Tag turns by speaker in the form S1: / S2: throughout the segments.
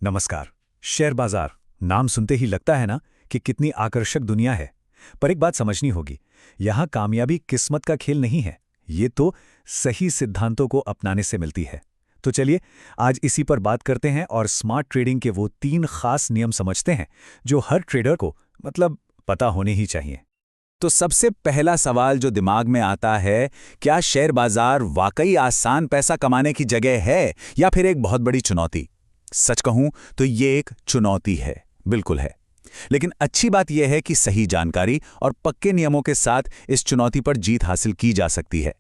S1: नमस्कार। शेयर बाजार नाम सुनते ही लगता है ना कि कितनी आकर्षक दुनिया है। पर एक बात समझनी होगी, यहाँ कामयाबी किस्मत का खेल नहीं है, ये तो सही सिद्धांतों को अपनाने से मिलती है। तो चलिए आज इसी पर बात करते हैं और स्मार्ट ट्रेडिंग के वो 3 खास नियम समझते हैं जो हर ट्रेडर को पता होने ही चाहिए।
S2: तो सबसे पहला सवाल जो दिमाग में आता है, क्या शेयर बाजार वाकई आसान पैसा कमाने की जगह है या फिर एक बहुत बड़ी चुनौती? सच कहूं तो ये एक चुनौती है, बिल्कुल है। लेकिन अच्छी बात यह है कि सही जानकारी और पक्के नियमों के साथ इस चुनौती पर जीत हासिल की जा सकती है।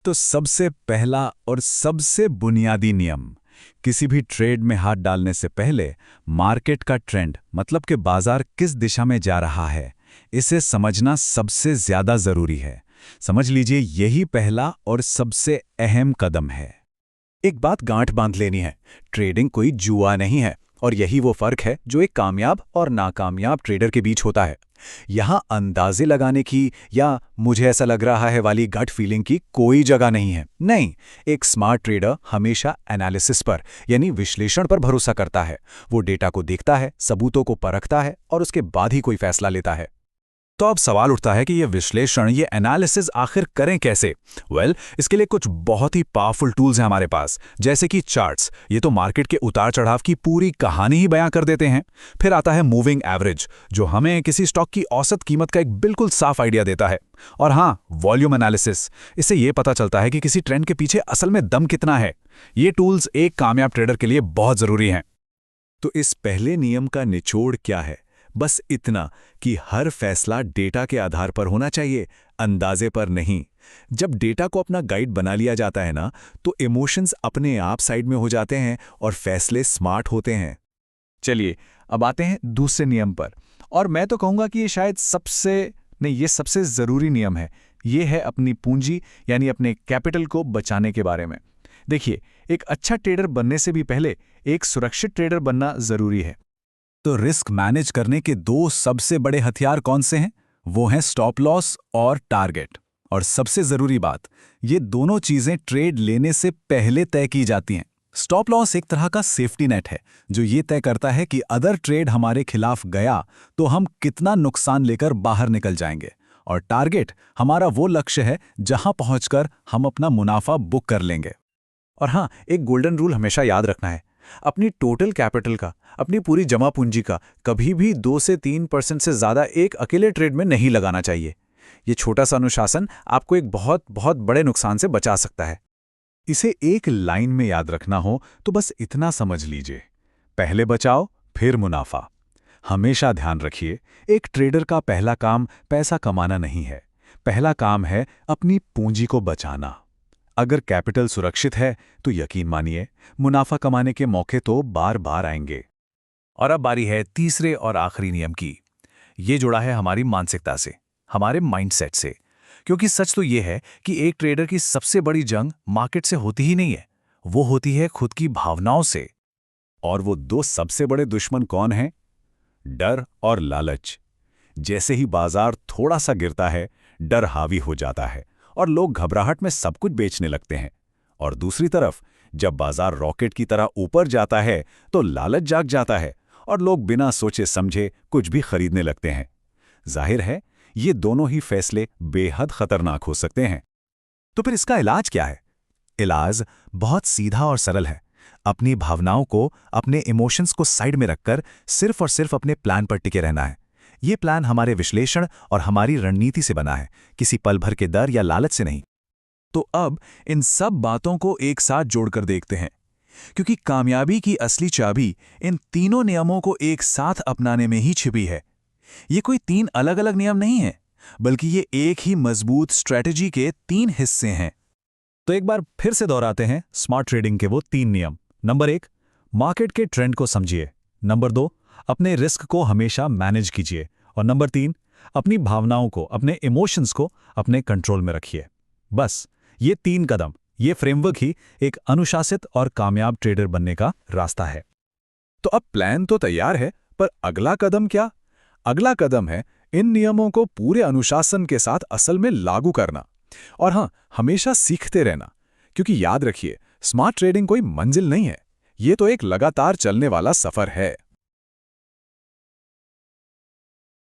S1: तो सबसे पहला और सबसे बुनियादी नियम, किसी भी ट्रेड में हाथ डालने से पहले मार्केट का ट्रेंड मतलब कि बाजार किस दिशा में जा रहा है, इसे समझना सबसे ज्यादा जरूरी है। समझ लीजिए यही पहला और सबसे अहम कदम है।
S2: एक बात गांठ बांध लेनी है, ट्रेडिंग कोई जुआ नहीं है और यही वो फर्क है जो एक कामयाब और नाकामयाब ट्रेडर के बीच होता है। यहां अंदाजे लगाने की या मुझे ऐसा लग रहा है वाली गट फीलिंग की कोई जगह नहीं है। नहीं, एक स्मार्ट ट्रेडर हमेशा एनालिसिस पर यानी विश्लेषण पर भरोसा करता है। वो डेटा को देखता है, सबूतों को परखता है और उसके बाद ही कोई फैसला लेता है।
S1: तो अब सवाल उठता है कि ये विश्लेषण, ये एनालिसिस आखिर करें कैसे? इसके लिए कुछ बहुत ही पावरफुल टूल्स हैं हमारे पास, जैसे कि चार्ट्स। ये तो मार्केट के उतार चढ़ाव की पूरी कहानी ही बयां कर देते हैं। फिर आता है मूविंग एवरेज, जो हमें किसी स्टॉक की औसत कीमत का एक बिल्कुल साफ आइडिया देता है। और हाँ, वॉल्यूम एनालिसिस, इससे ये पता चलता है कि किसी ट्रेंड के पीछे असल में दम कितना है। ये टूल्स एक कामयाब ट्रेडर के लिए बहुत जरूरी हैं। तो इस पहले नियम का निचोड़ क्या है? बस इतना कि हर फैसला डेटा के आधार पर होना चाहिए, अंदाजे पर नहीं। जब डेटा को अपना गाइड बना लिया जाता है ना, तो इमोशंस अपने आप साइड में हो जाते हैं और फैसले स्मार्ट होते हैं।
S3: चलिए अब आते हैं दूसरे नियम पर, और मैं तो कहूँगा कि ये शायद ये सबसे ज़रूरी नियम है। ये है अपनी पूंजी यानी अपने कैपिटल को बचाने के बारे में। देखिए, एक अच्छा ट्रेडर बनने से भी पहले एक सुरक्षित ट्रेडर बनना ज़रूरी है।
S1: तो रिस्क मैनेज करने के 2 सबसे बड़े हथियार कौन से हैं? वो हैं स्टॉप लॉस और टारगेट। और सबसे जरूरी बात, ये दोनों चीजें ट्रेड लेने से पहले तय की जाती हैं। स्टॉप लॉस एक तरह का सेफ्टी नेट है, जो ये तय करता है कि अगर ट्रेड हमारे खिलाफ गया तो हम कितना नुकसान लेकर बाहर निकल जाएंगे। और टारगेट हमारा वो लक्ष्य है जहां पहुंचकर हम अपना मुनाफा बुक कर लेंगे।
S2: और हाँ, एक गोल्डन रूल हमेशा याद रखना है, अपनी टोटल कैपिटल का, अपनी पूरी जमा पूंजी का कभी भी 2 से 3% से ज्यादा एक अकेले ट्रेड में नहीं लगाना चाहिए। ये छोटा सा अनुशासन आपको एक बहुत बहुत बड़े नुकसान से बचा सकता है।
S1: इसे एक लाइन में याद रखना हो तो बस इतना समझ लीजिए, पहले बचाओ फिर मुनाफा। हमेशा ध्यान रखिए, एक ट्रेडर का पहला काम पैसा कमाना नहीं है, पहला काम है अपनी पूंजी को बचाना। अगर कैपिटल सुरक्षित है तो यकीन मानिए मुनाफा कमाने के मौके तो बार बार आएंगे।
S3: और अब बारी है तीसरे और आखिरी नियम की। ये जुड़ा है हमारी मानसिकता से, हमारे माइंडसेट से। क्योंकि सच तो ये है कि एक ट्रेडर की सबसे बड़ी जंग मार्केट से होती ही नहीं है, वो होती है खुद की भावनाओं से।
S1: और वो 2 सबसे बड़े दुश्मन कौन हैं? डर और लालच। जैसे ही बाजार थोड़ा सा गिरता है, डर हावी हो जाता है और लोग घबराहट में सब कुछ बेचने लगते हैं। और दूसरी तरफ जब बाजार रॉकेट की तरह ऊपर जाता है तो लालच जाग जाता है और लोग बिना सोचे समझे कुछ भी खरीदने लगते हैं। जाहिर है, ये दोनों ही फैसले बेहद खतरनाक हो सकते हैं। तो फिर इसका इलाज क्या है? इलाज बहुत सीधा और सरल है। अपनी भावनाओं को, अपने इमोशंस को साइड में रखकर सिर्फ और सिर्फ अपने प्लान पर टिके रहना है। ये प्लान हमारे विश्लेषण और हमारी रणनीति से बना है, किसी पल भर के डर या लालच से नहीं। तो अब इन सब बातों को एक साथ जोड़कर देखते हैं, क्योंकि कामयाबी की असली चाबी इन तीनों नियमों को एक साथ अपनाने में ही छिपी है। ये कोई 3 अलग अलग नियम नहीं है, बल्कि ये एक ही मजबूत स्ट्रेटजी के 3 हिस्से हैं। तो एक बार फिर से दोहराते हैं स्मार्ट ट्रेडिंग के वो 3 नियम। नंबर 1, मार्केट के ट्रेंड को समझिए। नंबर 2, अपने रिस्क को हमेशा मैनेज कीजिए। और नंबर 3, अपनी भावनाओं को, अपने इमोशंस को अपने कंट्रोल में रखिए। बस ये 3 कदम, ये फ्रेमवर्क ही एक अनुशासित और कामयाब ट्रेडर बनने का रास्ता है। तो अब प्लान तो तैयार है, पर अगला कदम क्या? अगला कदम है इन नियमों को पूरे अनुशासन के साथ असल में लागू करना। और हाँ, हमेशा सीखते रहना, क्योंकि याद रखिए, स्मार्ट ट्रेडिंग कोई मंजिल नहीं है,
S2: ये तो एक लगातार चलने वाला सफर है।